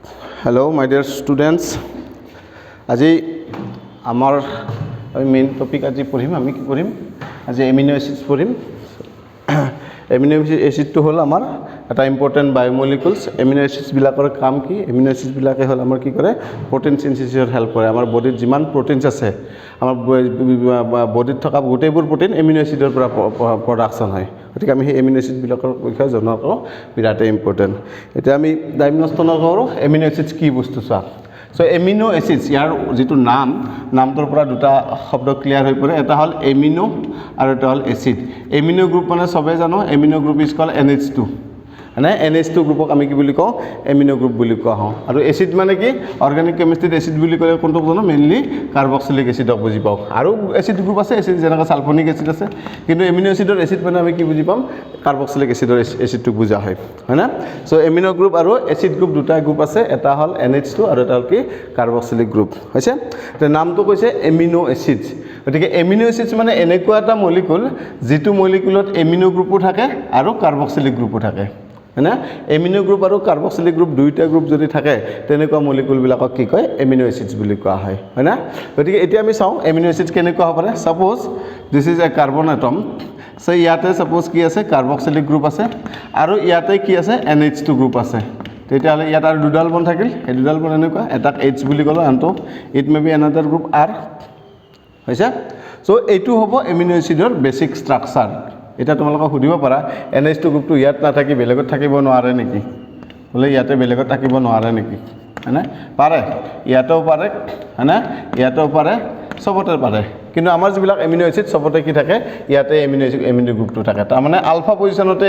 Hello, my dear students. আজি আমাৰ main topic আজি পঢ়িম আমি কি পঢ়িম আজি এমিনো এসিডস পঢ়িম এমিনো এসিডটো হল আমাৰ এটা ইম্পৰ্টেন্ট বায়োমলিকুলস এমিনো এসিডস বিলাকৰ কাম কি এমিনো এসিডস বিলাকে হল আমাৰ কি কৰে প্ৰটিন সিনথেসিসত হেল্প কৰে আমাৰ বডিত যিমান প্ৰটিনছ আছে আমাৰ বডিত থকা গোটেইবোৰ প্ৰটিন এমিনো এসিডৰ পৰা প্ৰডাকশন হয় গতিকে আমি এমিনো এসিড বিলাকৰ বিষয়ে জনাটো বিৰাট ইম্পৰ্টেন্ট এতিয়া আমি ডাইগনস্টনৰ কৰো এমিনো এসিডস কি বস্তু চোৱা So amino acids ইয়াৰ যেটো নামটোৰ পৰা দুটা শব্দ ক্লিয়াৰ হৈ পৰে এটা হল এমিনো আৰু এটা হল এসিড এমিনো গ্ৰুপ মানে সবে জানো amino group is call NH2 মানে NH2 গ্ৰুপক আমি কি বুলি কও এমিনো গ্ৰুপ বুলি কোৱা হয় আৰু এসিড মানে কি অৰ্গানিক কেমিষ্ট্ৰিত এসিড বুলি কলে কোনটো জানো মেইনলি কাৰ্বক্সিলিক এসিডক বুজি পাও আৰু এসিড গ্ৰুপ আছে এসিড যেনেকা সালফোনিক এসিড আছে কিন্তু এমিনো এসিডৰ এসিড মানে আমি কি বুজি পাম কাৰ্বক্সিলিক এসিডৰ এসিডটো বুজা হয় হয়না সো এমিনো গ্ৰুপ আৰু এসিড গ্ৰুপ দুটা গ্ৰুপ আছে এটা হল NH2 আৰু এটা হল কি কাৰ্বক্সিলিক গ্ৰুপ হৈছে তে নামটো কৈছে এমিনো এসিডস গতিকে এমিনো এসিডস মানে এনেকুৱা এটা মলিকুল যেটো মলিকুলত এমিনো গ্ৰুপো থাকে আৰু কাৰ্বক্সিলিক গ্ৰুপো থাকে না এমিনো গ্ৰুপ আৰু কাৰ্বক্সিলিক গ্ৰুপ দুইটা গ্ৰুপ যদি থাকে তেনেকুৱা মলিকুল বিলাকক কি কয় এমিনো এসিডস বুলি কোৱা হয় হয়না গতিকে এতিয়া আমি চাও এমিনো এসিডস কেনেকুৱা হ'ব পাৰে suppose this is a carbon atom so ইয়াতে সাপোজ কি আছে কাৰ্বক্সিলিক গ্ৰুপ আছে আৰু ইয়াতে কি আছে NH2 গ্ৰুপ আছে তেতিয়ালে ইয়াত আৰু দুডাল বন থাকিল এই দুডাল বন এনেকুৱা এটাক H বুলি কলো আনটো it may be another group R হৈছে সো এইটো হ'ব এমিনো এসিডৰ বেসিক স্ট্ৰাকচাৰ এটা তোমালোকক সুধিব পাৰা NH2 গ্ৰুপটো ইয়াত না থাকি বেলেগত থাকিব নোৱাৰে নেকি বলে ইয়াতে বেলেগত থাকিব নোৱাৰে নেকি হয়না পাৰে ইয়াতেও পাৰে হয়না ইয়াতেও পাৰে সবতে পাৰে কিন্তু আমাৰ যিবিলাক এমিনো এসিড সবতে কি থাকে ইয়াতে এমিনো গ্ৰুপটো থাকে তাৰ মানে আলফা পজিশনতে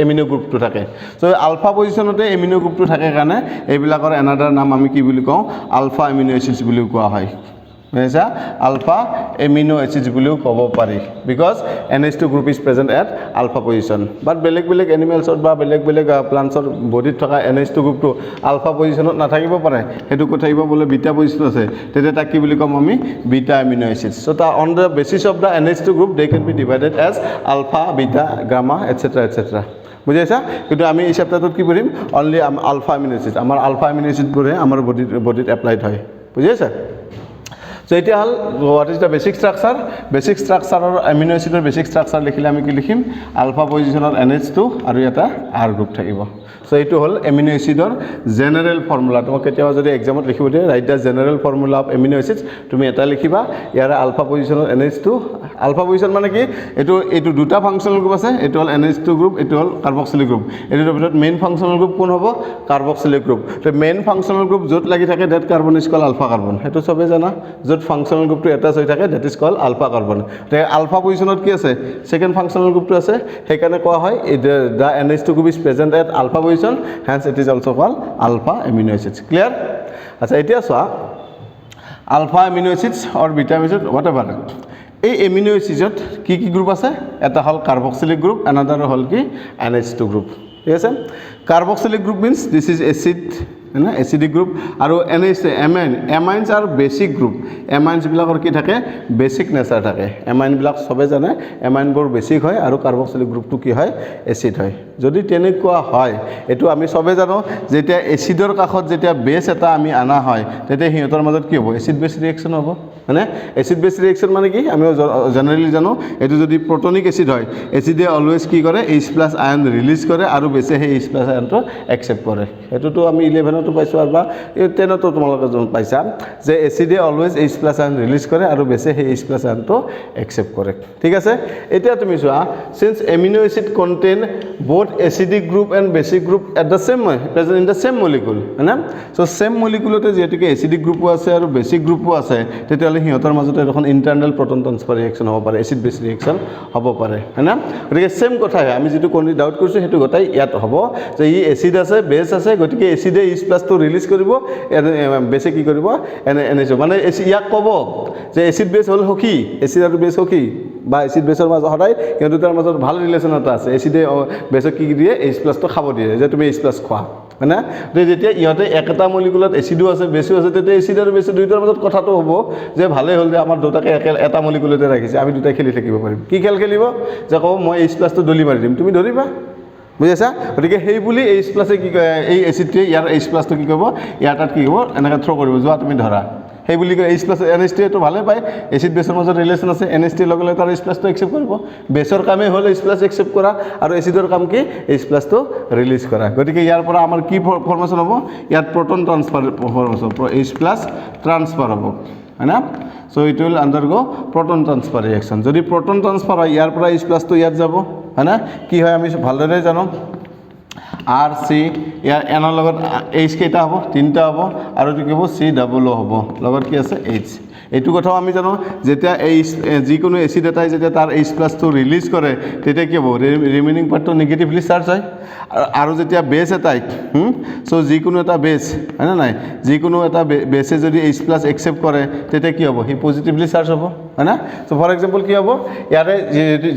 এমিনো গ্ৰুপটো থাকে সো আলফা পজিশনতে এমিনো গ্ৰুপটো থাকে কাৰণে এইবিলাকৰ এনাদাৰ নাম আমি কি বুলি কওঁ আলফা এমিনো এসিডস বুলি কোৱা হয় মেসা alpha amino acids বুলিও ক'ব পাৰি because NH2 group is present at alpha position but বেলেগ animals বা বেলেগ plants ৰ বডিত থকা NH2 গ্ৰুপটো alpha positionত নাথাকিব পাৰে হেতু ক থাকিব বলে beta position আছে তেতে তাক কি বুলি কম আমি beta amino acids so on the basis of the NH2 group they can be divided as alpha beta gamma etc বুঝাইছা কিন্তু আমি এই চেপ্টাৰটোত কি পঢ়িম only alpha amino acids আমাৰ alpha amino acids বোৰে আমাৰ বডিত এপ্লাইড হয় বুঝাইছা So it is what is the basic structure of amino acid or basic structure likhile ami ki likhim alpha position or NH2 aru eta R group thakibo so itu hol amino acid or general formula tomo ketia jodi exam ot likhibo de write the general formula of amino acids tumi eta likhiba yara alpha position or NH2 alpha position mane ki etu duta functional group ase etu hol NH2 group etu hol carboxylic group etu bitot main functional group kon hobo carboxylic group the main functional group jot lagi thake that carbon is called alpha carbon hetu sobe jana functional group to attach হৈ থাকে that is called alpha carbon তে alpha positionত কি আছে second functional group to আছে হেকানে কোৱা হয় the NH2 group is present at alpha position hence it is also called alpha amino acids clear আচ্ছা এতিয়া চোৱা alpha amino acids or beta amino acids whatever এই amino acidsত কি গ্ৰুপ আছে এটা হল কাৰ্বক্সিলিক গ্ৰুপ another হল কি NH2 গ্ৰুপ ঠিক আছে carboxylic group means this is acid না এসিডিক গ্ৰুপ আৰু amines are basic group amines বিলাকৰ কি থাকে বেসিক নেচাৰ থাকে amine বিলাক সবে জানে amine বোৰ বেসিক হয় আৰু কাৰ্বক্সিলিক গ্ৰুপটো কি হয় এসিড হয় যদি তেনেকুৱা হয় এটো আমি সবে জানো যেতিয়া এসিডৰ কাখত যেতিয়া বেস এটা আমি আনা হয় তেতিয়া হিয়তৰ মাজত কি হ'ব এসিড বেস ৰিঅ্যাকশন হ'ব মানে এসিড বেস ৰিঅ্যাকশন মানে কি আমি জেনাৰেলি জানো এটো যদি প্ৰটনিক এসিড হয় এসিডে অলৱেজ কি কৰে H+ আয়ন ৰিলিজ কৰে আৰু বেসে সেই H+ আয়নটো একসেপ্ট কৰে এটোটো আমি 11 তো পাইছো আৰু বা 10 তো তোমালোকে পাইছা যে এসিডে অলৱেজ H+ আয়ন ৰিলিজ কৰে আৰু বেসে সেই H+ আয়নটো একসেপ্ট কৰে ঠিক আছে এতিয়া তুমি চোৱা since amino acid contain both acidic group and basic group at the same present in the same molecule না so same molecule তে যেটিকে acidic group আছে আৰু basic group আছে তেতিয়ালে হিয়তৰ মাজতে এখন ইন্টাৰনাল proton transfer reaction হ'ব পাৰে acid base reaction হ'ব পাৰে না গতিকে সেম কথা আমি যেটো কোন ডাউট কৰিছো হেতু গটাই ইয়াত হ'ব যে ই এসিড আছে বেস আছে গতিকে এসিডে H+ তো ৰিলিজ কৰিব বেসে কি কৰিব NH মানে ইয়াক ক'ব যে এসিড বেস হল হকি এসিড আৰু বেস হকি বা এসিড বেসৰ মাজত হদাই কিন্তু তাৰ মাজত ভাল ৰিলেচন এটা আছে এসিডে বেসক কি দিয়ে H+ তো খাব দিয়ে যে তুমি H+ খোৱা মানে যেতিয়া ইহতে একটা মলিকুলত এসিডো আছে বেসো আছে তেতে এসিড আৰু বেস দুইটাৰ মাজত কথাটো হ'ব যে ভালে হল যে আমাৰ দুটাকে এটা মলিকুলতে ৰাখিছে আমি দুটা খেলি থাকিব পাৰিম কি খেল খেলিব যে কও মই H+ তো দলি মাৰি দিম তুমি ধৰিবা বুজিছা গতিকে সেই বুলি H প্লাছে কি এই এচিডটোৱে ইয়াৰ H প্লাছটো কি কৰিব ইয়াৰ তাত কি কৰিব এনেকৈ থ্ৰ' কৰিব যোৱা তুমি ধৰা সেই বুলি কয় H প্লাছ NH2 টো ভালে পায় এচিড বেছৰ মাজত ৰিলেশ্যন আছে NH2 লগে লগে তাৰ H প্লাছটো একচেপ্ট কৰিব বেছৰ কামেই হ'ল H প্লাছ একচেপ্ট কৰা আৰু এচিডৰ কাম কি H প্লাছটো ৰিলিজ কৰা গতিকে ইয়াৰ পৰা আমাৰ কি ফৰ্মেশ্যন হ'ব ইয়াত proton transfer formation H plus transfer হ'ব হয় না so it will undergo proton transfer reaction যদি প্ৰটন ট্ৰান্সফাৰ হয় ইয়াৰ পৰা H প্লাছটো ইয়াত যাব হয় না কি হয় আমি ভালদৰে জানো R C ইয়াৰ এনৰ লগত H কেইটা হ'ব তিনিটা হ'ব আৰু কি হ'ব C ডাবল হ'ব লগত কি আছে H এইটো কথাও আমি জানো যেতিয়া এই যিকোনো এচিড এটাই যেতিয়া তাৰ H প্লাছটো ৰিলিজ কৰে তেতিয়া কি হ'ব ৰিমেইনিং পাৰ্টটো নেগেটিভলি চাৰ্জ হয় আৰু যেতিয়া বেছ এটাই সো যিকোনো এটা বেছ হয় না নাই যিকোনো এটা বেছে যদি H প্লাছ একচেপ্ট কৰে তেতিয়া কি হ'ব হি পজিটিভলি চাৰ্জ হ'ব হয় না সো ফৰ এক্সাম্পল কি হ'ব ইয়াৰে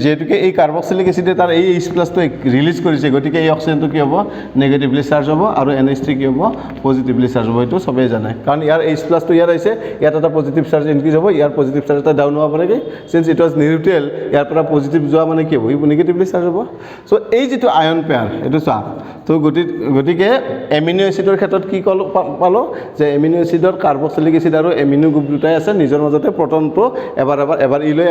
যেহেতুকে এই কাৰ্বক্সিলিক এচিডে তাৰ এই H প্লাছটো ৰিলিজ কৰিছে গতিকে এই অক্সিজেনটো কি হ'ব নেগেটিভলি চাৰ্জ হ'ব আৰু NH3 কি হ'ব পজিটিভলি চাৰ্জ হ'ব এইটো সবেই জানে কাৰণ ইয়াৰ H প্লাছটো ইয়াৰ আহিছে ইয়াত এটা পজিটিভ চাৰ্জ ইনক্ৰিজ হ'ব ইয়াৰ পজিটিভ চাৰ্জ এটা ডাউন হ'ব পাৰে কি সিন্স ইট ওয়াজ নিউট্ৰেল ইয়াৰ পৰা পজিটিভ যোৱা মানে কি হ'ব ই নেগেটিভলি চাৰ্জ হ'ব সো এই যেটো আয়ন পেয়াৰ এইটো চা তো গতিকে এমিনো এচিডৰ ক্ষেত্ৰত কি পালো যে এমিনো এচিডৰ কাৰ্বক্সিলিক এচিড আৰু এমিনো গ্ৰুপ দুটাই আছে নিজৰ মাজতে প্ৰটনটো এবাৰ ই লৈ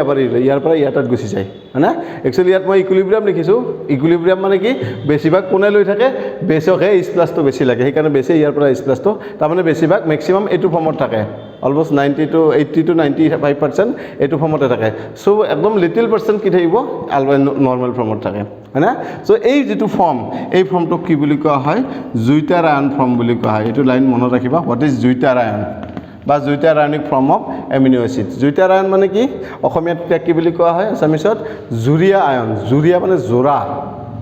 ইয়াৰ পৰা ইয়াত গুচি যায় হয়না একচুৱেলি ইয়াত মই ইকুইলিব্ৰিয়াম লিখিছোঁ ইকুইলিব্ৰিয়াম মানে কি বেছিভাগ কোনে লৈ থাকে বেছকহে H প্লাছটো বেছি লাগে সেইকাৰণে বেছি ইয়াৰ পৰা H প্লাছটো তাৰমানে বেছিভাগ মেক্সিমাম এইটো ফৰ্মত থাকে অলমোষ্ট 80 to 95% এইটো ফৰ্মতে থাকে সো একদম লিটিল পাৰ্সেন্ট কি থাকিব নৰ্মেল ফৰ্মত থাকে হয়না সো এই যেটো ফৰ্ম এই ফৰ্মটো কি বুলি কোৱা হয় জুইটাৰ আয়ন ফৰ্ম বুলি কোৱা হয় এইটো লাইন মনত ৰাখিবা হোৱাট ইজ জুইটাৰ আয়ন বা zwitter ionic form of amino acid zwitter ion মানে কি অসমীয়াত কি বুলি কোৱা হয় আছামিছত জুৰিয়া আয়ন জুৰিয়া মানে জোৰা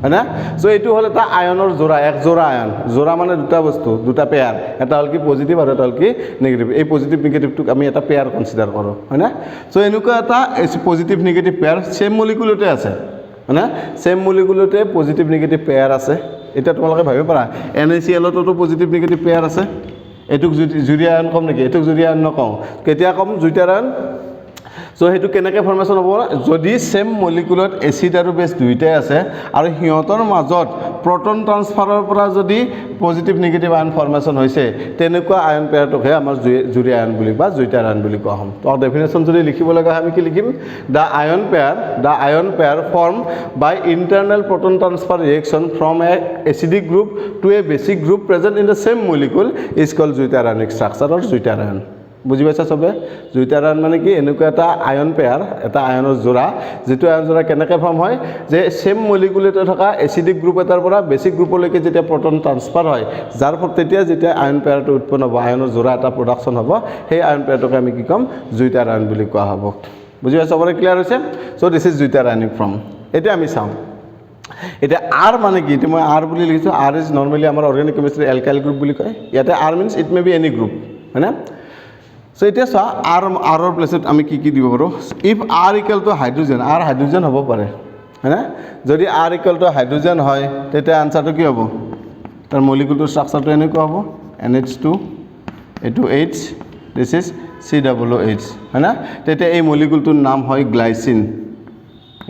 है ना सो এইটো হল এটা আয়নৰ জোড়া এক জোড়া আয়ন জোড়া মানে দুটা বস্তু দুটা পেয়াৰ এটা হল কি পজিটিভ আৰু এটা হল কি নেগেটিভ এই পজিটিভ নেগেটিভটোক আমি এটা পেয়াৰ কনসিডাৰ কৰো হয় না সো এনেকুৱা এটা পজিটিভ নেগেটিভ পেয়ার সেম মলিকুলতে আছে হয় না সেম মলিকুলতে পজিটিভ নেগেটিভ পেয়ার আছে এটা তোমালোকে ভাবিব পাৰা NaCl তো পজিটিভ নেগেটিভ পেয়াৰ আছে এটুক জুৰিয়া আয়ন কম নেকি এটুক জুৰিয়া আয়ন নকওঁ কেতিয়া কম জুইটাৰ আয়ন সো হেতু কেনেকৈ ফৰ্মেশন হ'ব যদি সেম মলিকুলত এসিড আৰু বেস দুইটাই আছে আৰু হিয়তৰ মাজত প্ৰটন ট্ৰান্সফাৰৰ পৰা যদি পজিটিভ নেগেটিভ আয়ন ফৰ্মেশন হৈছে তেনেকুৱা আয়ন পেয়াৰটোকে আমাৰ জুৰিয়া আয়ন বুলি বা জুইটাৰ আয়ন বুলি কোৱা হয় তো ডেফিনেশন যদি লিখিব লগা আমি কি লিখিম the ion pair form by internal proton transfer reaction from a acidic group to a basic group present in the same molecule is called zwitter ionic structure or zwitter ion বুজি পাইছা সবে জুইটাৰ ion মানে কি এনেকুৱা এটা আয়ন pair এটা আয়নৰ জোড়া যেটো আয়ন জোড়া কেনেকৈ ফৰ্ম হয় যে সেম মলিকুলতে থকা এসিডিক গ্ৰুপ এটাৰ পৰা বেসিক গ্ৰুপলৈকে যেতিয়া প্ৰটন ট্ৰান্সফাৰ হয় যাৰ ফলত যেতিয়া আয়ন পেয়াৰটো উৎপন্ন হ'ব আয়নৰ জোড়া এটা প্ৰডাকশন হ'ব সেই আয়ন পেয়াৰটোকে আমি কি কম জুইটাৰ আয়ন বুলি কোৱা হ'ব বুজি পাইছা সবৰে ক্লিয়াৰ হৈছে so this is zwitter ionic form এটা আমি চাওঁ এটা R মানে কি মই R বুলি লিখিছো R ইজ নৰমালি আমাৰ অৰ্গানিক কেমিষ্ট্ৰি এলকাইল গ্ৰুপ বুলি কয় ইয়াতে R means it may B any group হয় না সো এটা চা আৰৰ প্লেছত আমি কি দিব পাৰো if R equal to hydrogen R hydrogen হ'ব পাৰে হয়না যদি R ইকুয়াল টু হাইড্ৰোজেন হয় তেতিয়া আনসাৰটো কি হ'ব তাৰ মলিকুলটোৰ স্ট্ৰাকচাৰটো এনেকুৱা হ'ব NH2 এটো H দিস ইজ COOH হয়না তেতিয়া এই মলিকুলটোৰ নাম হয় গ্লাইসিন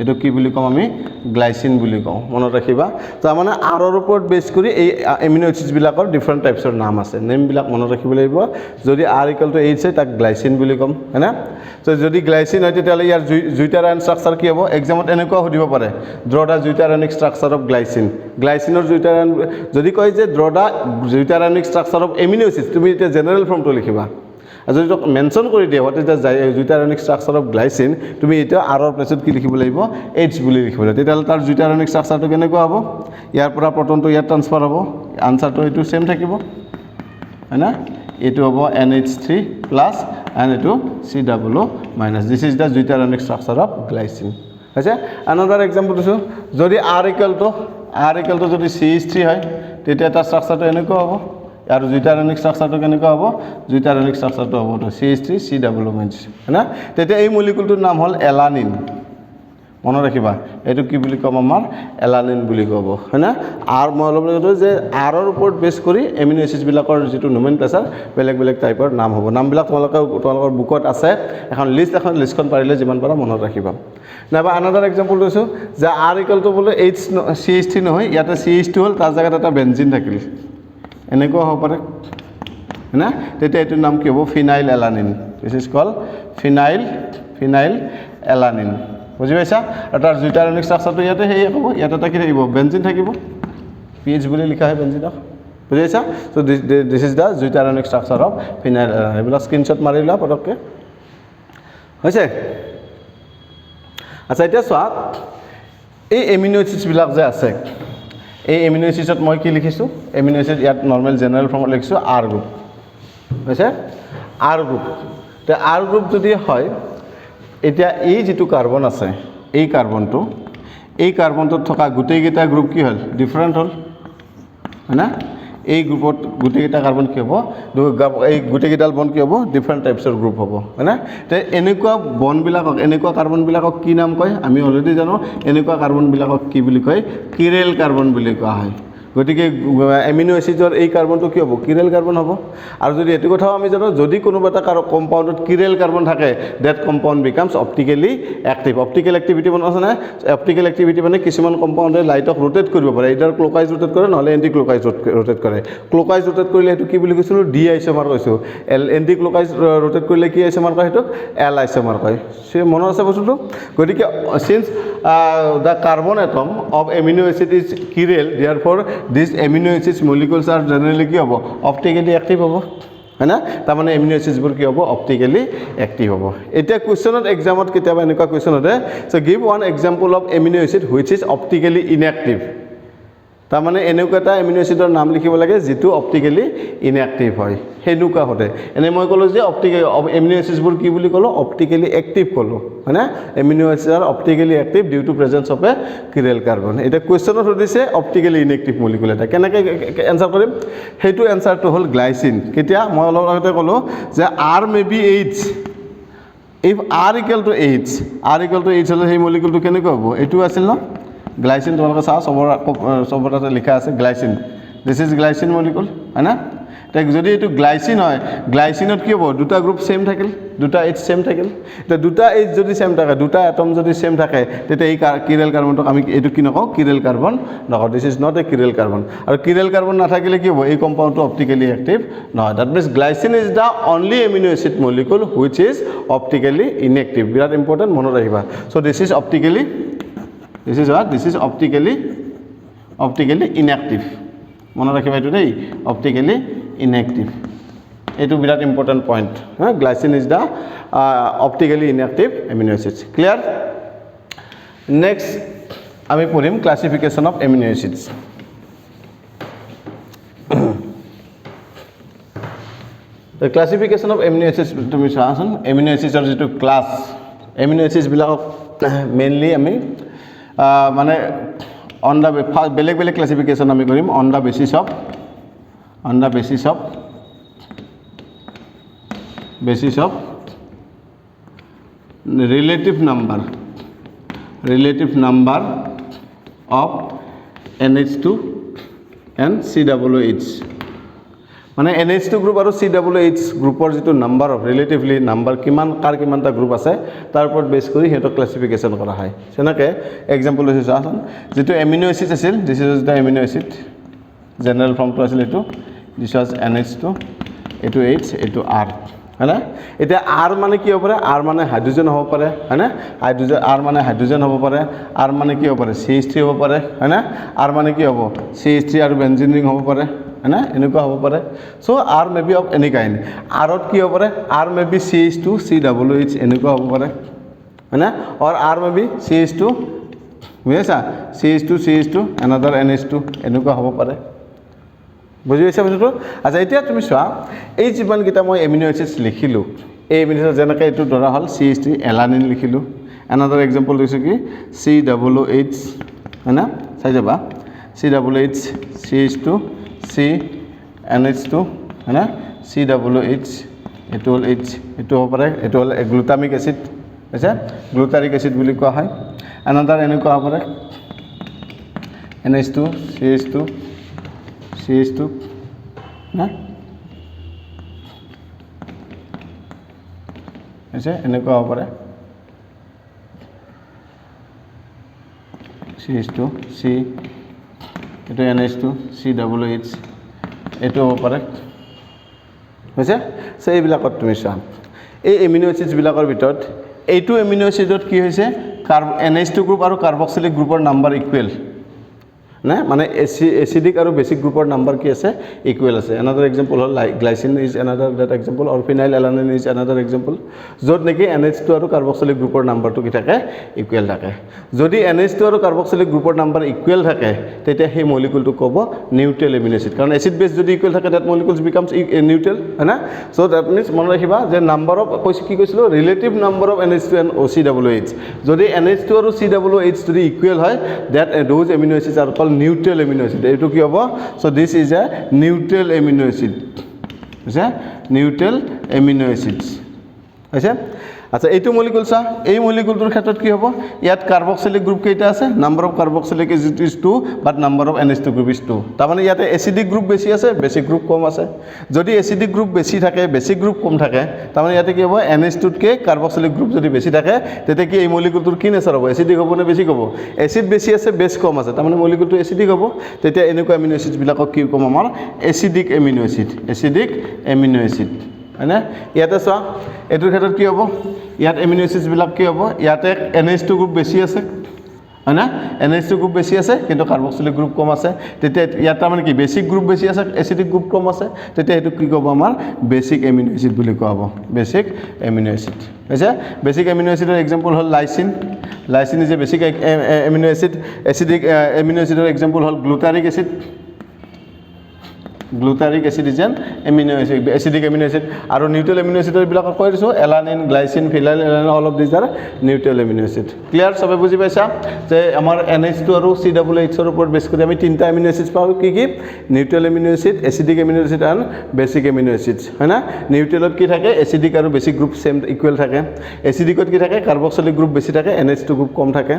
এটো কি বুলি কম আমি গ্লাইসিন বুলি কওঁ মনত ৰাখিবা তাৰ মানে আৰৰ ওপৰত বেস কৰি এই এমিনো এচিডছ বিলাকৰ ডিফাৰেন্ট টাইপছৰ নাম আছে নেম বিলাক মনত ৰাখিব লাগিব যদি R ইকুয়াল টু H হয় তাক গ্লাইসিন বুলি কম হয়না সো যদি গ্লাইসিন হয় তেতিয়া ইয়াৰ জুইটাৰ আয়ন স্ট্ৰাকচাৰ কি হ'ব এক্সামত এনেকুৱা সুধিব পাৰে draw the zwitter ionic structure of গ্লাইসিনৰ জুইটাৰ আয়ন যদি কয় যে draw the zwitter ionic structure of amino acids তুমি এটা জেনাৰেল ফৰ্মটো লিখিবা যদি তো মেনশন কৰি দিয়ে what is the zwitter ionic structure of glycine তুমি এটা আৰৰ প্লেছত কি লিখিব লাগিব H বুলি লিখিব লাগিব তেতিয়া তাৰ জুইটাৰ আয়নিক স্ট্ৰাকচাৰটো কেনেকুৱা হ'ব ইয়াৰ পৰা প্ৰটনটো ইয়াত ট্ৰান্সফাৰ হ'ব আনসাৰটো এটো সেম থাকিব হয়না এটো হ'ব NH3 প্লাস and এটো COO minus this is the zwitter ionic structure of glycine আছে আনাদাৰ এক্সাম্পল দিছো যদি R ইকুয়াল টু যদি CH3 হয় তেতিয়া তাৰ স্ট্ৰাকচাৰটো এনেকুৱা হ'ব আৰু জুইটাৰ আয়নিক স্ট্ৰাকচাৰটো কেনেকুৱা হ'ব জুইটাৰ আয়নিক স্ট্ৰাকচাৰটো হ'ব তো CH3 COO মাইনাস হয়না তেতিয়া এই মলিকুলটোৰ নাম হ'ল এলানিন মনত ৰাখিবা এইটো কি বুলি ক'ম আমাৰ এলানিন বুলি ক'ব হয়না আৰু মই অলপ কৈছো যে আৰৰ ওপৰত বেছ কৰি এমিনো এচিডবিলাকৰ যিটো নোমেনক্লেচাৰ বেলেগ বেলেগ টাইপৰ নাম হ'ব নামবিলাক তোমালোকৰ বুকত আছে এখন লিষ্টখন পাৰিলে যিমান পাৰা মনত ৰাখিবা নাইবা আনাদাৰ এক্সাম্পল লৈছো যে R = বোলে CH3 নহয় ইয়াতে CH2 হ'ল তাৰ জায়গাত এটা বেনজিন থাকিল এনেকুৱা হ'ব পাৰে হয়না তেতিয়া এইটোৰ নাম কি হ'ব phenyl alanine this is call phenyl alanine বুজি পাইছা আৰু তাৰ জুইটাৰনিক ষ্ট্ৰাকচাৰটো ইয়াতে হেই হ'ব ইয়াতে এটা কি থাকিব বেনজিন থাকিব PH বুলি লিখা হয় বেনজিনক বুজি পাইছা so this is the zwitterionic structure of phenylalanine এইবিলাক স্ক্ৰিনশ্বট মাৰি লোৱা পটককে হৈছে আচ্ছা এতিয়া চোৱা এই এমিনো এচিডবিলাক যে আছে এই এমিনো এচিডত মই কি লিখিছো এমিনো এচিড ইয়াত নৰ্মেল জেনাৰেল ফৰ্মত লিখিছো R গ্ৰুপ হৈছে R গ্ৰুপ তে R গ্ৰুপ যদি হয় এতিয়া এই যেটো কাৰ্বন আছে এই কাৰ্বনটোত থকা গুটেইকেইটা গ্ৰুপ কি হ'ল ডিফাৰেন্ট হ'ল হয়না এই গ্ৰুপত গুটেইকেইটা কাৰ্বন কি হ'ব এই গুটেইকেইটাল বন্ড কি হ'ব ডিফাৰেন্ট টাইপছৰ গ্ৰুপ হ'ব হয়না তে এনেকুৱা বন্ডবিলাকক এনেকুৱা কাৰ্বনবিলাকক কি নাম কয় আমি অলৰেডি জানো এনেকুৱা কাৰ্বনবিলাকক কি বুলি কয় কিৰেল কাৰ্বন বুলি কোৱা হয় গতিকে এমিনো এচিডৰ এই কাৰ্বনটো কি হ'ব কিৰেল কাৰ্বন হ'ব আৰু যদি এটো কথাও আমি জানো যদি কোনোবা এটা কম্পাউণ্ডত কিৰেল কাৰ্বন থাকে that compound becomes optically active optical activity মানে আছে না অপটিক্যাল অ্যাক্টিভিটি মানে কিছুমান কম্পাউণ্ডে লাইটক ৰোটেট কৰিব পাৰে ইদাৰ ক্লকাইজ ৰোটেট কৰে নহলে এন্টি ক্লকাইজ ৰোটেট কৰে ক্লকাইজ ৰোটেট কৰিলে এটো কি বুলি কৈছিলো ডি আইসোমাৰ কৈছো এন্টি ক্লকাইজ ৰোটেট কৰিলে কি আইসোমাৰ কয় হেতু এল আইসোমাৰ কয় সে মনত আছে বস্তুটো গতিকে since the carbon atom of amino acid is chiral therefore these amino acids molecules are generally কি হ'ব optically active হ'ব হয়না তাৰ মানে amino acids বোৰ কি হ'ব optically active হ'ব এটা কোৱেশ্চনত এক্সামত কিতাবা এনেকুৱা কোৱেশ্চন হতে so give one example of amino acid which is optically inactive তাৰ মানে এনেকুৱা এটা এমিনো এচিডৰ নাম লিখিব লাগে যেটো অপটিক্যালি ইনএক্টিভ হয় হেনুকা হতে এনে মই কলো যে অপটিক্যাল এমিনো এচিডবোৰ কি বুলি কলো অপটিক্যালি অ্যাক্টিভ কলো হয়না amino acid are optically active due to presence of a chiral carbon এটা কোৱেশ্চনত হদিছে অপটিক্যালি ইনএক্টিভ মলিকুল এটা কেনেকৈ এনসাৰ কৰিম হেতু এনসাৰটো হল গ্লাইসিন কেতিয়া মই অলপ আগতে কলো যে R may be H if R = H হলে সেই মলিকুলটো কেনেকৈ হ'ব এটো আছিল ন গ্লাইসিন তোমালোকে চাও সবৰতে লিখা আছে glycine this is glycine molecule হয়না তাক যদি এটো গ্লাইসিন হয় গ্লাইসিনত কি হ'ব দুটা গ্ৰুপ সেম থাকিল দুটা H সেম থাকিল তে দুটা H যদি সেম থাকে দুটা এটম যদি সেম থাকে তেতে এই কিৰেল কাৰ্বনটোক আমি এটো কি নকও কিৰেল কাৰ্বন নকও this is not a chiral carbon আৰু কিৰেল কাৰ্বন নাথাকিলে কি হ'ব এই কম্পাউণ্ডটো অপটিক্যালি অ্যাক্টিভ নহয় that means glycine is the only amino acid molecule which is optically inactive বিৰাট ইম্পৰ্টেন্ট মনত ৰাখিবা so this is optically This is what? This is optically inactive. মনে রাখিবা এটো দেই optically inactive. এটো বিরাট ইম্পর্টেন্ট পয়েন্ট হ্যাঁ glycine is da optically inactive amino acids. Clear? Next আমি পঢ়িম classification of amino acids. The classification of amino acids তুমি চাওঁচোন amino acids er যেটো class amino acids বিলাক mainly আমি মানে on the বেলেগ classification আমি কৰিম on the basis of relative number of NH2 and COOH মানে NH2 গ্ৰুপ আৰু COOH গ্ৰুপৰ যেটো নাম্বাৰ অফ ৰিলেটিভলি নাম্বাৰ কিমান কাৰ কিমানটা গ্ৰুপ আছে তাৰ ওপৰত বেছ কৰি হেটো ক্লাসিফিকেশন কৰা হয় সেনেকে एग्जांपल লৈছো চাচোন যেটো এমিনো এসিড আছিল this is the amino acid general ফৰ্মটো আছিল এটো দিস ওয়াজ NH2 এটো H এটো R হয়না এটা R মানে কি হ'ব পাৰে R মানে হাইড্ৰোজেন হ'ব পাৰে হয়না হাইড্ৰোজেন R মানে হাইড্ৰোজেন হ'ব পাৰে R মানে কি হ'ব পাৰে CH3 হ'ব পাৰে হয়না R মানে কি হ'ব CH3 আৰু বেনজিন ৰিং হ'ব পাৰে হয়না এনেকুৱা হ'ব পাৰে so R may be of any kind R ত কি হ'ব পাৰে R may be CH2 COOH এনেকুৱা হ'ব পাৰে হয়না or R may be CH2 বুজিছা CH2 another NH2 এনেকুৱা হ'ব পাৰে বুজি পাইছা বস্তুটো আচ্ছা এতিয়া তুমি চোৱা এই যিমান কিটা মই এমিনো এসিডস লিখিলো এই এমিনো এসিড যেনেকৈ এটো ধৰা হল CH3 এলানিন লিখিলো another example লৈছো কি COOH হয়না চাই যাবা COOH CH2 C NH2 হয়না COOH এটো H এটো হ'ব পাৰে এটো গ্লুটামিক এসিড আছে গ্লুটাৰিক এসিড বুলি কোৱা হয় another এনেকুৱা হ'ব পাৰে NH2 CH2 CH2 না আছে এনেকুৱা হ'ব পাৰে CH2 C এটো NH2 COOH এটো হ'ব পাৰে হৈছে সো এইবিলাকত তুমি চোৱা এই এমিনো এসিডছ বিলাকৰ ভিতৰত এইটো এমিনো এসিডত কি হৈছে NH2 গ্ৰুপ আৰু কাৰ্বক্সিলিক গ্ৰুপৰ নাম্বাৰ ইকুৱেল না মানে এসিডিক আৰু বেসিক গ্ৰুপৰ নাম্বাৰ কি আছে ইকুৱেল আছে another example hall glycine is another that example or phenyl alanine is another example যত নেকি NH2 আৰু কাৰ্বক্সিলিক গ্ৰুপৰ নাম্বাৰটো কি থাকে ইকুৱেল থাকে যদি NH2 আৰু কাৰ্বক্সিলিক গ্ৰুপৰ নাম্বাৰ ইকুৱেল থাকে তেতিয়া সেই মলিকিউলটো ক'ব নিউট্ৰেল এমিনো এসিড কাৰণ এসিড বেস যদি ইকুৱেল থাকে that molecules becomes neutral হয়না so that means মনত ৰাখিবা যে নাম্বাৰ অফ কি কৈছিলো relative number of NH2 and OCOH যদি NH2 আৰু COOH যদি ইকুৱেল হয় that those amino acids are called neutral amino acid etu ki hobo so this is a neutral amino acid is a neutral amino acids acha আচ্ছা এইটো molecule সা এই মলিকিউলটোৰ ক্ষেত্ৰত কি হ'ব ইয়াত কাৰ্বক্সিলিক গ্ৰুপ কেইটা আছে number of carboxylic acid is 2 but number of NH2 group is 2 তাৰ মানে ইয়াতে এসিডিক গ্ৰুপ বেছি আছে বেসিক গ্ৰুপ কম আছে যদি এসিডিক গ্ৰুপ বেছি থাকে বেসিক গ্ৰুপ কম থাকে তাৰ মানে ইয়াতে কি হ'ব NH2 কে কাৰ্বক্সিলিক গ্ৰুপ যদি বেছি থাকে তেতিয়া কি এই মলিকিউলটোৰ কি নেচাৰ হ'ব এসিডিক হ'ব নে বেসিক হ'ব এসিড বেছি আছে বেস কম আছে তাৰ মানে মলিকিউলটো এসিডিক হ'ব তেতিয়া এনেকুৱা এমিনো এসিড বিলাকক কি কম আমাৰ এসিডিক এমিনো এসিড হয়নে ইয়াতে চোৱা এটোৰ ক্ষেত্ৰত কি হ'ব ইয়াত এমিনো এসিডছ বিলাক কি হ'ব ইয়াতে NH2 গ্ৰুপ বেছি আছে হয়না NH2 গ্ৰুপ বেছি আছে কিন্তু কাৰ্বক্সিলিক গ্ৰুপ কম আছে তেতিয়া ইয়াত মানে কি বেসিক গ্ৰুপ বেছি আছে এসিডিক গ্ৰুপ কম আছে তেতিয়া এটো কি ক'ব আমাৰ বেসিক এমিনো এসিড বুলি কোৱা হ'ব বেসিক এমিনো এসিড হৈছে বেসিক এমিনো এসিডৰ এক্সাম্পল হল lysine is a basic amino acid acidic amino এসিডৰ এক্সাম্পল হল glutaric acid Glutaric acid is an amino acid, acidic amino acid. Aru neutral amino acid বিলাক কৈ দিছো alanine, glycine, phenyl alanine all of these are neutral amino acid. Clear সবে বুজি পাইছা যে আমাৰ NH2 আৰু COOH ৰ ওপৰত বেস কৰি আমি তিনটা amino acids পাও কি কি neutral amino acid, acidic amino acid and basic amino acids হয়না নিউট্ৰেলত কি থাকে এসিডিক আৰু বেসিক গ্ৰুপ সেম ইকুৱেল থাকে এসিডিকত কি থাকে কাৰ্বক্সিলিক গ্ৰুপ বেছি থাকে NH2 গ্ৰুপ কম থাকে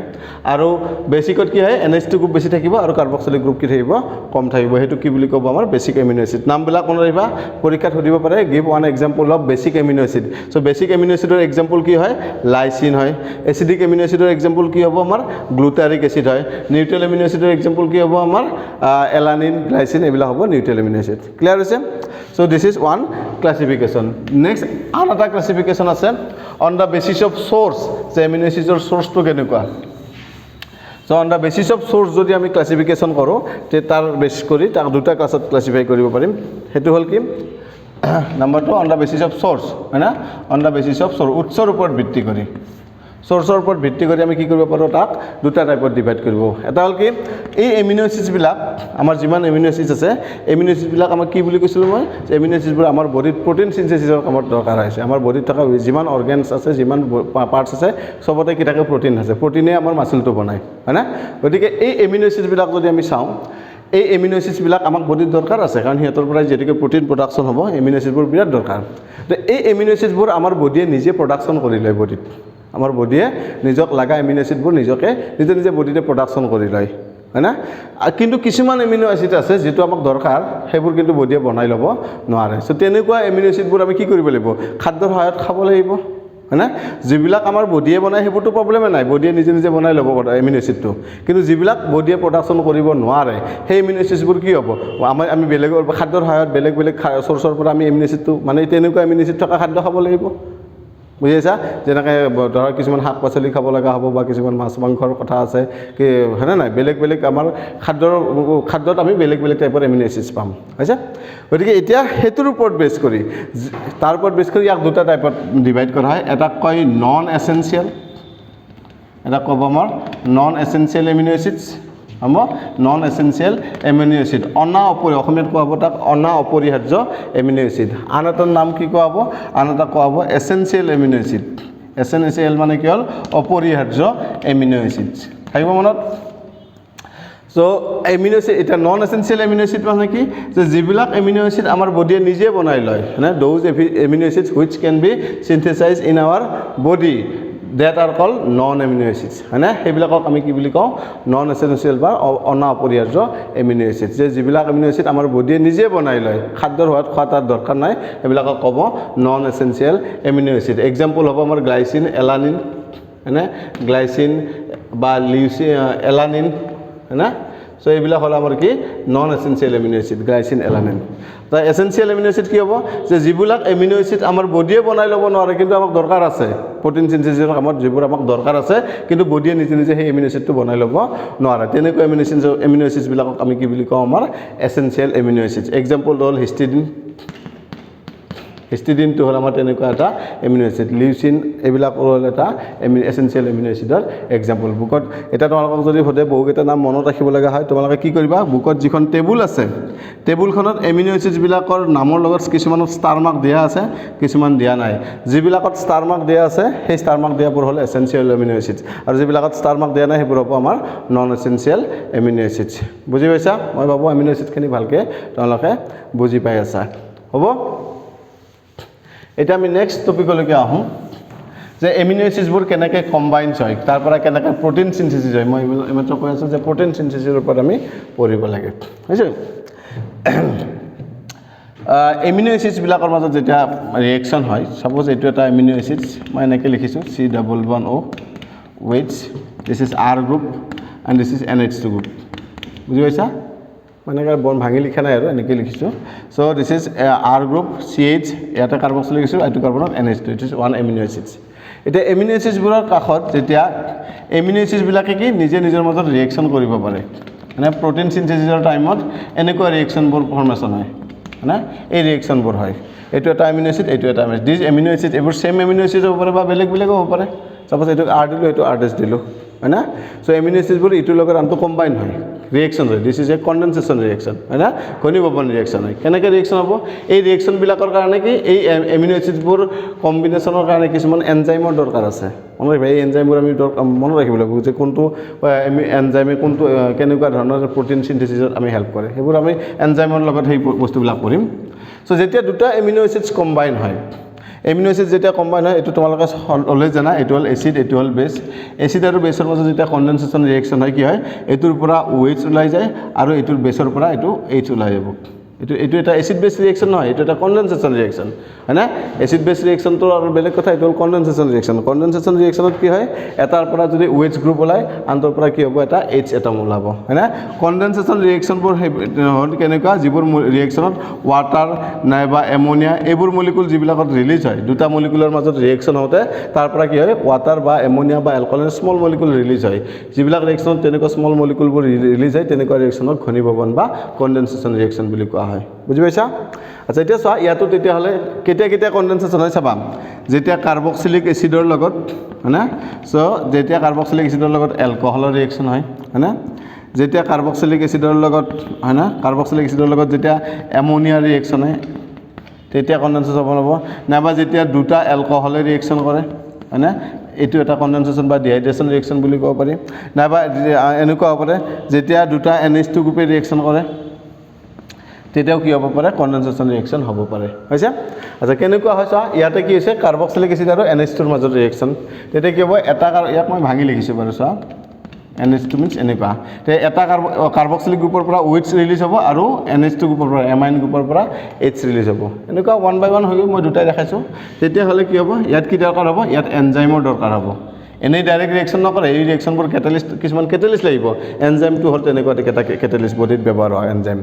আৰু বেসিকত কি হয় NH2 গ্ৰুপ বেছি থাকিব আৰু কাৰ্বক্সিলিক গ্ৰুপ কি থাকিব কম থাকিব হেতু কি বুলি ক'ব আমাৰ বেসিক amino acid নাম বিলাক মনত ৰাখিবা পৰীক্ষাত সুধিব পাৰে give one example of basic amino acid so basic amino acid ৰ example কি হয় লাইসিন হয় acidic amino acid ৰ example কি হ'ব আমাৰ গ্লুটাৰিক এসিড হয় neutral amino acid ৰ example কি হ'ব আমাৰ alanine glycine এবিলা হ'ব neutral amino acid clear হৈছে so this is one classification next another classification আছে on the basis of source the amino acid ৰ source to কেনেকুৱা So on the basis of source যদি আমি ক্লাসিফিকেশন কৰো তে তাৰ বেস কৰি তাক দুটা ক্লাসত ক্লাসিফাই কৰিব পাৰিম হেতু হল কি number 2 on the basis of source হয়না on the basis of source উৎসৰ ওপৰত ভিত্তি কৰি সোৰ্সৰ ওপৰত ভিত্তি কৰি আমি কি কৰিব পাৰো তাক দুটা টাইপত ডিভাইড কৰিব এটা হল কি এই এমিনো এসিডছ বিলাক আমাৰ যিমান এমিনো এসিডছ আছে এমিনো এসিডছ বিলাক আমাৰ কি বুলি কৈছিলো মই এমিনো এসিডবোৰ আমাৰ বডিত প্ৰটিন সিনথেসিসৰ কামত দৰকাৰ আছে আমাৰ বডিত থকা যিমান অৰ্গানছ আছে যিমান পাৰ্টছ আছে সবতে কি থাকে প্ৰটিন আছে প্ৰটিনে আমাৰ মাসলটো বনায় হয়না গতিকে এই এমিনো এসিডছ বিলাক যদি আমি চাওঁ এই এমিনো এসিডছ বিলাক আমাক বডিত দৰকাৰ আছে কাৰণ হিয়তৰ পৰা যেতিকে প্ৰটিন প্ৰডাকশন হ'ব এমিনো এসিডবোৰ বিৰাট দৰকাৰ তো এই এমিনো এসিডবোৰ আমাৰ বডিয়ে নিজে প্ৰডাকশন কৰি লয় বডিত আমাৰ বডিয়ে নিজক লাগা এমিনো এসিডবোৰ নিজকে নিজে বডিতে প্ৰডাকশন কৰি লয় হয়না কিন্তু কিছুমান এমিনো এসিড আছে যেটো আমাক দৰকাৰ হেবোৰ কিন্তু বডিয়ে বনাই ল'ব নোৱাৰে সো তেনেকুৱা এমিনো এসিডবোৰ আমি কি কৰিব লাগিব খাদ্যৰ সহায়ত খাব লাগিব হয়না যিবিলাক আমাৰ বডিয়ে বনাই হেবোৰটো প্ৰবলেম নাই বডিয়ে নিজে বনাই ল'ব এমিনো এসিডটো কিন্তু যিবিলাক বডিয়ে প্ৰডাকশন কৰিব নোৱাৰে সেই এমিনো এসিডবোৰ কি হ'ব আমি বেলেগৰ খাদ্যৰ সহায়ত বেলেগ সোৰ্সৰ পৰা আমি এমিনো এসিডটো মানে তেনেকুৱা এমিনো এসিড থকা খাদ্য খাব লাগিব বুজিছা যেনেকৈ ধৰা কিছুমান শাক পাচলি খাব লগা হ'ব বা কিছুমান মাছ মাংসৰ কথা আছে কি হয়নে নাই বেলেগ আমাৰ খাদ্যত আমি বেলেগ টাইপৰ এমিনো এসিডছ পাম হৈছে গতিকে এতিয়া হেতুৰ ওপৰত বেছ কৰি তাৰ ওপৰত বেছ কৰি ইয়াক দুটা টাইপত ডিভাইড কৰা হয় এটা কয় নন এসেনশিয়াল এটা ক'ব আমাৰ নন এসেনশিয়াল এমিনো এসিডছ আমাৰ নন এসেনশিয়াল এমিনো এসিড অসমীয়াত কোৱা হ'ব তাক অপৰিহাৰ্য এমিনো এসিড আন এটাৰ নাম কি কোৱা হ'ব আন এটা কোৱা হ'ব এসেনশিয়াল এমিনো এসিড এসেনশিয়াল মানে কি হ'ল অপৰিহাৰ্য এমিনো এসিডছ থাকিব মনত সো এমিনো এসিড এটা নন এসেনশিয়াল এমিনো এসিড মানে কি যে যিবিলাক এমিনো এসিড আমাৰ বডিয়ে নিজে বনাই লয় মানে those amino acids which can be synthesized in our body that are called non amino acids হয়নে সেইবিলাকক আমি কি বুলি কওঁ নন এসেনশিয়াল বা অনাপৰিহাৰ্য এমিনো এসিড যে যিবিলাক এমিনো এসিড আমাৰ বডিয়ে নিজে বনাই লয় খাদ্যৰ হোৱাত খোৱা তাৰ দৰকাৰ নাই সেইবিলাকক ক'ব non essential amino acid example হ'ব আমাৰ গ্লাইচিন এলানিন হয়নে গ্লাইচিন বা লিউচিন এলানিন হয়নে সো এইবিলাক হল আমাৰ কি non essential amino acid glycine alanine তা এসেনশিয়াল এমিনো এসিড কি হ'ব যে যিবিলাক এমিনো এসিড আমাৰ বডিয়ে বনাই ল'ব নোৱাৰে কিন্তু আমাক দৰকাৰ আছে প্ৰটিন সিনথেসিসৰ কামত যিবোৰ আমাক দৰকাৰ আছে কিন্তু বডিয়ে নিজে নিজে সেই এমিনো এসিডটো বনাই ল'ব নোৱাৰে তেনেকৈ এমিনো এসিড বিলাকক আমি কি বুলি কওঁ আমাৰ এসেনশিয়াল এমিনো এসিড এক্সাম্পল হ'ল হিষ্টিডিন হিষ্টিডিনটো হ'ল আমাৰ তেনেকুৱা এটা এমিনো এসিড লিউচিন এইবিলাক হ'ল এটা এসেনশিয়াল এমিনো এসিডৰ এক্সাম্পল বুকত এটা তোমালোকক যদি সদায় বহুকেইটা নাম মনত ৰাখিব লগা হয় তোমালোকে কি কৰিবা বুকত যিখন টেবুল আছে টেবুলখনত এমিনো এসিডবিলাকৰ নামৰ লগত কিছুমানত ষ্টাৰ মাৰ্ক দিয়া আছে কিছুমান দিয়া নাই যিবিলাকত ষ্টাৰ মাৰ্ক দিয়া আছে সেই ষ্টাৰ মাৰ্ক দিয়াবোৰ হ'ল এসেনশিয়াল এমিনো এসিড আৰু যিবিলাকত ষ্টাৰ মাৰ্ক দিয়া নাই সেইবোৰ হ'ব আমাৰ নন এসেনশিয়াল এমিনো এসিড বুজি পাইছা মই ভাবোঁ এমিনো এসিডখিনি ভালকৈ তোমালোকে বুজি পাই আছা হ'ব এটা আমি নেক্সট টপিকলৈকে আহোঁ যে এমিনো এসিডবোৰ কেনেকৈ কম্বাইনছ হয় তাৰ পৰা কেনেকৈ প্ৰটিন সিনথেসিস হয় মই এইমাত্ৰ কৈ আছোঁ যে প্ৰটিন সিনথেসিসৰ ওপৰত আমি পঢ়িব লাগে হৈছে এমিনো এসিডবিলাকৰ মাজত যেতিয়া ৰিয়েকশ্যন হয় সাপোজ এইটো এটা এমিনো এসিড মই এনেকৈ লিখিছোঁ C11O OH this is R group and this is NH2 group বুজি পাইছা মানে বন ভাঙি লিখা নাই আৰু এনেকৈ লিখিছোঁ so this is R group CH ইয়াতে কাৰ্বক্সিলিক এচিড এইটো কাৰ্বনত NH2 it is one amino acid এতিয়া এমিনো এসিডবোৰৰ কাষত যেতিয়া এমিনো এসিডবিলাকে কি নিজে নিজৰ মাজত ৰিয়েকশ্যন কৰিব পাৰে মানে প্ৰটিন সিনথেসিসৰ টাইমত এনেকুৱা ৰিয়েকশ্যনবোৰ ফৰ্মেশ্যন হয় না এই ৰিয়েকশ্যনবোৰ হয় এইটো এটা এমিনো এসিড এইটো এটা এমিনো দিছ এমিনো এসিড এইবোৰ সেম এমিনো এসিড হ'ব পাৰে বা বেলেগ বেলেগ হ'ব পাৰে সাপোজ এইটো R দিলোঁ এইটো R' দিলোঁ হয় না সো এমিনো এসিডবোৰ ইটোৰ লগত আনটো কম্বাইন হয় ৰিয়েকশ্যন হয় দিছ ইজ এ কনডেনসেশ্যন ৰিয়েকশ্যন হয় না ঘনীভৱন ৰিয়েকশ্যন হয় কেনেকৈ ৰিয়েকশ্যন হ'ব এই ৰিয়েকশ্যনবিলাকৰ কাৰণে কি এই এমিনো এসিডবোৰ কম্বিনেশ্যনৰ কাৰণে কিছুমান এনজাইমৰ দৰকাৰ আছে মনত ৰাখিবা এই এনজাইমবোৰ আমি মনত ৰাখিব লাগিব যে কোনটো এনজাইমে কোনটো কেনেকুৱা ধৰণৰ প্ৰটিন সিনথেসিসত আমি হেল্প কৰে সেইবোৰ আমি এনজাইমৰ লগত সেই বস্তুবিলাক কৰিম সো যেতিয়া দুটা এমিনো এসিডছ কম্বাইন হয় এমিনো এসিড যেতিয়া কম্বাইন হয় এইটো তোমালোকে অলৰেডি জানা এইটো হ'ল এসিড এইটো হ'ল বেছ এসিড আৰু বেছৰ মাজত যেতিয়া কনডেনসেশ্যন ৰিয়েকশ্যন হয় কি হয় এইটোৰ পৰা OH ওলাই যায় আৰু এইটোৰ বেছৰ পৰা এইটো H ওলাই যাব এইটো এটা এসিড বেছ ৰিয়েকশ্যন নহয় এইটো এটা কনডেনসেশ্যন ৰিয়েকশ্যন হয় না এসিড বেছ ৰিয়েকশ্যনটো আৰু বেলেগ কথা এইটো হ'ল কনডেনসেশ্যন ৰিয়েকশ্যনত কি হয় এটাৰ পৰা যদি OH গ্ৰুপ ওলায় আনটোৰ পৰা কি হ'ব এটা H এটম ওলাব হয় না কনডেনসেশ্যন ৰিয়েকশ্যনবোৰ হ'ল কেনেকুৱা যিবোৰ ৰিয়েকশ্যনত ৱাটাৰ নাইবা এমনিয়া এইবোৰ মলিকুল যিবিলাকত ৰিলিজ হয় দুটা মলিকুলৰ মাজত ৰিয়েকশ্যন হওঁতে তাৰ পৰা কি হয় ৱাটাৰ বা এমনিয়া বা এলকহলিন স্মল মলিকুল ৰিলিজ হয় যিবিলাক ৰিয়েকশ্যনত তেনেকুৱা স্মল মলিকুলবোৰ ৰিলিজ হয় তেনেকুৱা ৰিয়েকশ্যনক ঘনীভৱন বা কনডেনসেশ্যন ৰিয়েকশ্যন বুলি কোৱা হয় বুজি পাইছা আচ্ছা এতিয়া চোৱা ইয়াতো তেতিয়াহ'লে কেতিয়া কেতিয়া কনডেনসেশ্যন হয় চাবা যেতিয়া কাৰ্বক্সিলিক এচিডৰ লগত হয়নে সো যেতিয়া কাৰ্বক্সিলিক এচিডৰ লগত এলকহলৰ ৰিয়েকশ্যন হয় হয়নে যেতিয়া কাৰ্বক্সিলিক এচিডৰ লগত হয় না কাৰ্বক্সিলিক এচিডৰ লগত যেতিয়া এমনিয়া ৰিয়েকশ্যন হয় তেতিয়া কনডেনসেশ্যন হ'ব নাইবা যেতিয়া দুটা এলকহলে ৰিয়েকশ্যন কৰে হয়নে এইটো এটা কনডেনসেশ্যন বা ডিহাইড্ৰেশ্যন ৰিয়েকশ্যন বুলি ক'ব পাৰি নাইবা এনেকুৱা হ'ব পাৰে যেতিয়া দুটা NH2 গ্ৰুপে ৰিয়েকশ্যন কৰে তেতিয়াও কি হ'ব পাৰে কনডেনসেশ্যন ৰিয়েকশ্যন হ'ব পাৰে হৈছে আচ্ছা কেনেকুৱা হয় চোৱা ইয়াতে কি হৈছে কাৰ্বক্সিলিক এচিড আৰু NH2ৰ মাজত ৰিয়েকশ্যন তেতিয়া কি হ'ব এটা ইয়াক মই ভাঙি লিখিছোঁ বাৰু চোৱা NH2 মিন্স এনেকুৱা এটা কাৰ্বক্সিলিক গ্ৰুপৰ পৰা OH ৰিলিজ হ'ব আৰু NH2 গ্ৰুপৰ পৰা এমাইন গ্ৰুপৰ পৰা H ৰিলিজ হ'ব এনেকুৱা 1 by 1 হৈ গৈ মই দুটাই দেখাইছোঁ তেতিয়াহ'লে কি হ'ব ইয়াত কি দৰকাৰ হ'ব ইয়াত এনজাইমৰ দৰকাৰ হ'ব এনেই ডাইৰেক্ট ৰিয়েকশ্যন নকৰে এই ৰিয়েকশ্যনবোৰ কেটালিষ্ট কিছুমান কেটালিষ্ট লাগিব এনজাইমটো হ'ল তেনেকুৱা এটা কেটালিষ্ট বডিত ব্যৱহাৰ হয় এনজাইম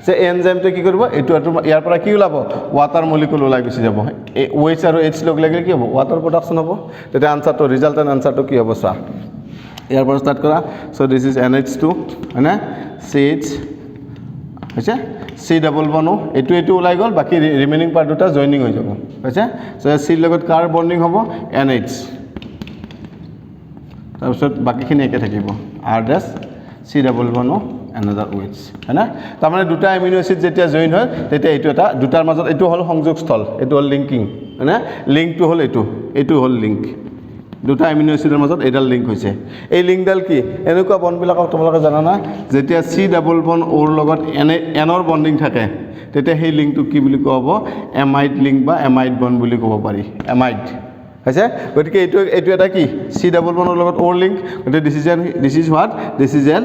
যে এনজাইমটোৱে কি কৰিব এইটো ইয়াৰ পৰা কি ওলাব ৱাটাৰ মলিকুল ওলাই গুচি যাব এই OH আৰু H লগ লাগিলে কি হ'ব ৱাটাৰ প্ৰডাকশ্যন হ'ব তেতিয়া আনচাৰটো ৰিজাল্টেণ্ট আনচাৰটো কি হ'ব চোৱা ইয়াৰ পৰা ষ্টাৰ্ট কৰা সো দিছ ইজ NH2 হয়নে CH হৈছে C11O এইটো ওলাই গ'ল বাকী ৰিমেইনিং পাৰ্ট দুটা জইনিং হৈ যাব হৈছে সো চিৰ লগত কাৰ বন্ডিং হ'ব NH তাৰপিছত বাকীখিনি একে থাকিব R' C11O another OH হয় না তাৰমানে দুটা এমিনো এসিড যেতিয়া জইন হয় তেতিয়া এইটো এটা দুটাৰ মাজত এইটো হ'ল সংযোগস্থল এইটো হ'ল লিংকিং হয় না লিংকটো হ'ল এইটো হ'ল লিংক দুটা এমিনো এসিডৰ মাজত এইডাল লিংক হৈছে এই লিংকডাল কি এনেকুৱা বণ্ডবিলাকক তোমালোকে জানা না যেতিয়া C11Oৰ লগত Nৰ বণ্ডিং থাকে তেতিয়া সেই লিংকটো কি বুলি কোৱা হ'ব এমাইড লিংক বা এমাইড বণ্ড বুলি ক'ব পাৰি এমাইড হৈছে গতিকে এইটো এটা কি চি ডাবল বনৰ লগত অ' লিংক গতিকে this is what this is an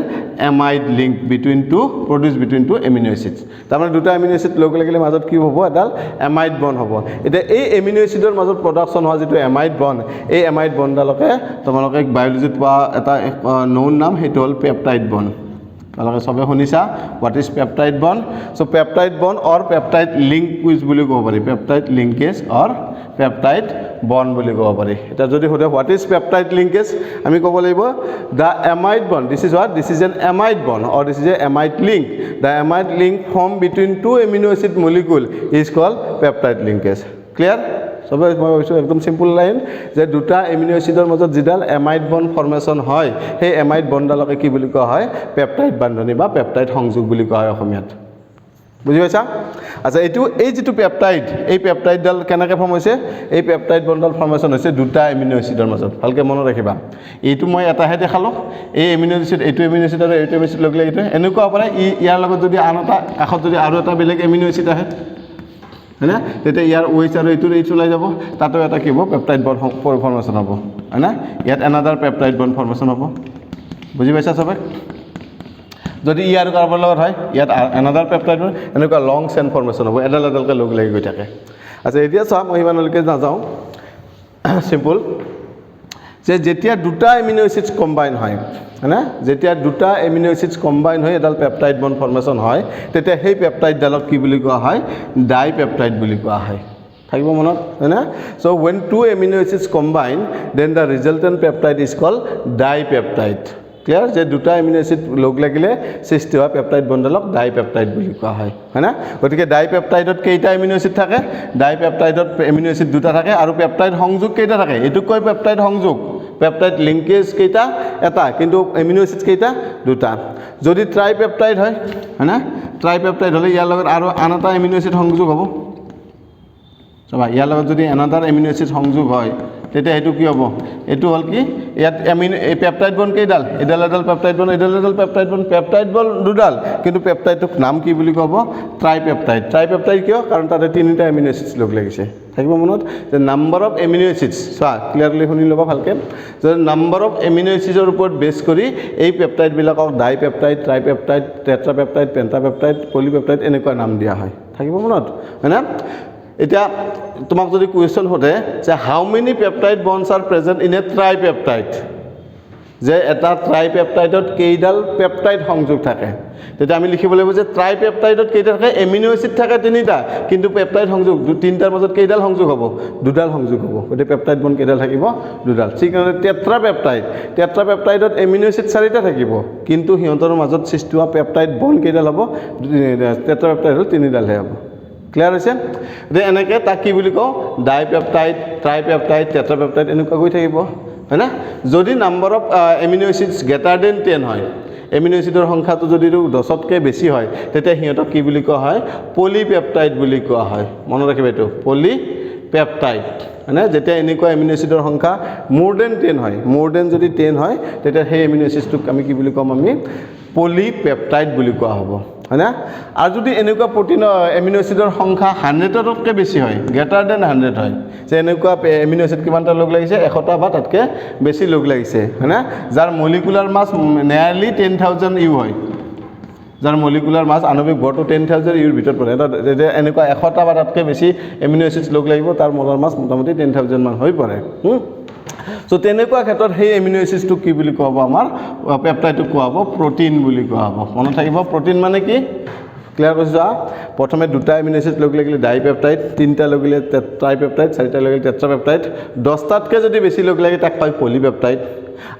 amide link between two produce between two amino acids তাৰমানে দুটা এমিনো এচিড লগ লাগিলে মাজত কি হ'ব এডাল এমাইড বন হ'ব এতিয়া এই এমিনো এচিডৰ মাজত প্ৰডাকশ্যন হোৱা যিটো এমাইড বন এই এমাইড বনডালকে তোমালোকে বায়'লজিত পোৱা এটা নৌন নাম সেইটো হ'ল পেপটাইড বন তোমালোকে সবে শুনিছা হোৱাট ইজ পেপটাইড বন চ' পেপটাইড বন অৰ পেপটাইড লিংকুইজ বুলি ক'ব পাৰি পেপটাইড লিংকেজ অৰ পেপটাইড বন বুলি ক'ব পাৰি এটা যদি সোধে হোৱাট ইজ পেপটাইড লিংকেজ আমি ক'ব লাগিব the amide bond this is what this is an amide bond or this is a amide link the amide link form between two amino acid molecule is called peptide linkage clear সবে মই কৈছোঁ একদম simple line যে দুটা amino এচিডৰ মাজত যিডাল amide বন ফৰ্মেশ্যন হয় সেই এমাইড বনডালকে কি বুলি কোৱা হয় পেপটাইড বান্ধনি বা পেপটাইড সংযোগ বুলি কোৱা হয় অসমীয়াত বুজি পাইছা আচ্ছা এই যিটো পেপটাইড এই পেপটাইডডাল কেনেকৈ ফৰ্ম হৈছে এই পেপটাইড বনডাল ফৰ্মেশ্যন হৈছে দুটা এমিনো এচিডৰ মাজত ভালকৈ মনত ৰাখিবা এইটো মই এটাহে দেখালোঁ এই এমিনো এচিড এইটো এমিনো এচিড আৰু এইটো এমিনো এচিড লগ লাগি এনেকুৱা পাৰে ইয়াৰ লগত যদি আন এটা কাষত যদি আৰু এটা বেলেগ এমিনো এচিড আহে হয়নে তেতিয়া ইয়াৰ ওয়েচ আৰু এইটো ওলাই যাব তাতো এটা কি হ'ব পেপটাইড বন ফৰ্মেশ্যন হ'ব হয়নে ইয়াত এনাদাৰ পেপটাইড বন ফৰ্মেশ্যন হ'ব বুজি পাইছা সবে যদি ই আৰু কাৰ্বনৰ লগত হয় ইয়াত এনাদাৰ পেপটাইড বন এনেকুৱা লং চেইন ফৰ্মেশ্যন হ'ব এডাল এডালকৈ লগ লাগি গৈ থাকে আচ্ছা এতিয়া চোৱা মই সিমানলৈকে নাযাওঁ চিম্পল যে যেতিয়া দুটা এমিনো এচিডছ কম্বাইন হয় হয়নে যেতিয়া দুটা এমিনো এচিডছ কম্বাইন হৈ এডাল পেপটাইড বন ফৰ্মেশ্যন হয় তেতিয়া সেই পেপটাইডডালক কি বুলি কোৱা হয় ডাই পেপটাইড বুলি কোৱা হয় থাকিব মনত হয়নে so' when two amino acids combine then the resultant peptide is called dipeptide clear যে দুটা এমিনো এচিড লগ লাগিলে সৃষ্টি হোৱা পেপটাইড বনডালক ডাই পেপটাইড বুলি কোৱা হয় হয়নে গতিকে ডাই পেপটাইডত কেইটা এমিনো এচিড থাকে ডাই পেপটাইডত এমিনো এচিড দুটা থাকে আৰু পেপটাইড সংযোগ কেইটা থাকে এইটোক কয় পেপটাইড সংযোগ পেপটাইড লিংকেজ কেইটা এটা কিন্তু এমিনো এচিড কেইটা দুটা যদি ট্রাই পেপটাইড হয় হয়নে ট্রাই পেপটাইড হলে ইয়াৰ লগত আৰু আন এটা এমিনো এচিড সংযোগ হ'ব চাবা ইয়াৰ লগত যদি এনাদাৰ এমিনো এচিড সংযোগ হয় তেতিয়া এইটো কি হ'ব এইটো হ'ল কি ইয়াত এমিনো এই পেপটাইড বন কেইডাল এডাল এডাল পেপটাইড বন পেপটাইড বন দুডাল কিন্তু পেপটাইডটোক নাম কি বুলি ক'ব ট্রাই পেপটাইড কিয় কাৰণ তাতে তিনিটা এমিনো এচিডছ লগ লাগিছে থাকিব মনত যে নাম্বাৰ অফ এমিনো এচিডছ চোৱা ক্লিয়াৰলি শুনি ল'বা ভালকৈ যে নাম্বাৰ অফ এমিনো এচিডৰ ওপৰত বেছ কৰি এই পেপটাইডবিলাকক dipeptide tripeptide tetrapeptide pentapeptide polypeptide এনেকুৱা নাম দিয়া হয় থাকিব মনত হয়নে এতিয়া তোমাক যদি কুৱেশ্যন সোধে যে how many peptide bonds are present in a tripeptide যে এটা ট্রাই পেপটাইডত কেইডাল পেপটাইড সংযোগ থাকে তেতিয়া আমি লিখিব লাগিব যে ট্রাই পেপটাইডত কেইটা থাকে এমিনো এচিড থাকে তিনিটা কিন্তু পেপটাইড সংযোগ তিনিটাৰ মাজত কেইডাল সংযোগ হ'ব দুডাল সংযোগ হ'ব গতিকে পেপটাইড বন কেইডাল থাকিব দুডাল ঠিক আছে টেট্ৰা পেপটাইডত এমিনো এচিড চাৰিটা থাকিব কিন্তু সিহঁতৰ মাজত সৃষ্টি হোৱা পেপটাইড বন কেইডাল হ'ব টেট্ৰা পেপটাইড হ'ল তিনিডালহে হ'ব ক্লিয়াৰ হৈছে যে এনেকৈ তাক কি বুলি কওঁ dipeptide tripeptide tetrapeptide এনেকুৱা গৈ থাকিব হয়নে যদি number of amino acids greater than 10 হয় এমিনো এচিডৰ সংখ্যাটো যদি 10তকৈ বেছি হয় তেতিয়া সিহঁতক কি বুলি কোৱা হয় পলিপেপটাইড বুলি কোৱা হয় মনত ৰাখিবা এইটো পলিপেপটাইড হয়নে যেতিয়া এনেকুৱা এমিনো এচিডৰ সংখ্যা মোৰ দেন 10 হয় মোৰ দেন যদি 10 হয় তেতিয়া সেই এমিনো এচিডটোক আমি কি বুলি ক'ম আমি পলিপেপটাইড বুলি কোৱা হ'ব হয়নে আৰু যদি এনেকুৱা প্ৰটিন এমিনো এচিডৰ সংখ্যা 100তকৈ বেছি হয় গ্ৰেটাৰ দেন 100 হয় যে এনেকুৱা এমিনো এচিড কিমানটা লগ লাগিছে 100টা বা তাতকৈ বেছি লগ লাগিছে হয়নে যাৰ মলিকুলাৰ মাছ নিয়াৰলি 10,000 ইউ হয় যাৰ মলিকুলাৰ মাছ আণৱিক ভৰটো 10,000 ইউৰ ভিতৰত পৰে এটা এনেকুৱা 100টা বা তাতকৈ বেছি এমিনো এচিডছ লগ লাগিব তাৰ মলাৰ মাছ মোটামুটি 10,000 মান হৈ পৰে সো তেনেকুৱা ক্ষেত্ৰত সেই এমিনো এচিডটোক কি বুলি কোৱা হ'ব আমাৰ পেপটাইডটোক কোৱা হ'ব প্ৰটিন বুলি কোৱা হ'ব মনত থাকিব প্ৰটিন মানে কি ক্লিয়াৰ কৈছা প্ৰথমে দুটা এমিনো এচিড লগ লাগিলে ডাই পেপটাইড তিনিটা লাগিলে ট্ৰাই পেপটাইড চাৰিটা লাগিলে টেট্ৰা পেপটাইড 10টাতকৈ যদি বেছি লগ লাগে তাক কয় পলিপেপটাইড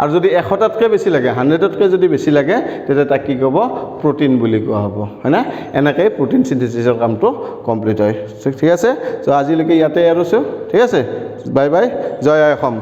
আৰু যদি 100টাতকৈ বেছি লাগে 100তকৈ যদি বেছি লাগে তেতিয়া তাক কি ক'ব প্ৰটিন বুলি কোৱা হ'ব হয়নে এনেকৈ প্ৰটিন সিনথেসিসৰ কামটো কমপ্লিট হয় ঠিক আছে চ' আজিলৈকে ইয়াতে এৰোছোঁ ঠিক আছে বাই বাই জয় অসম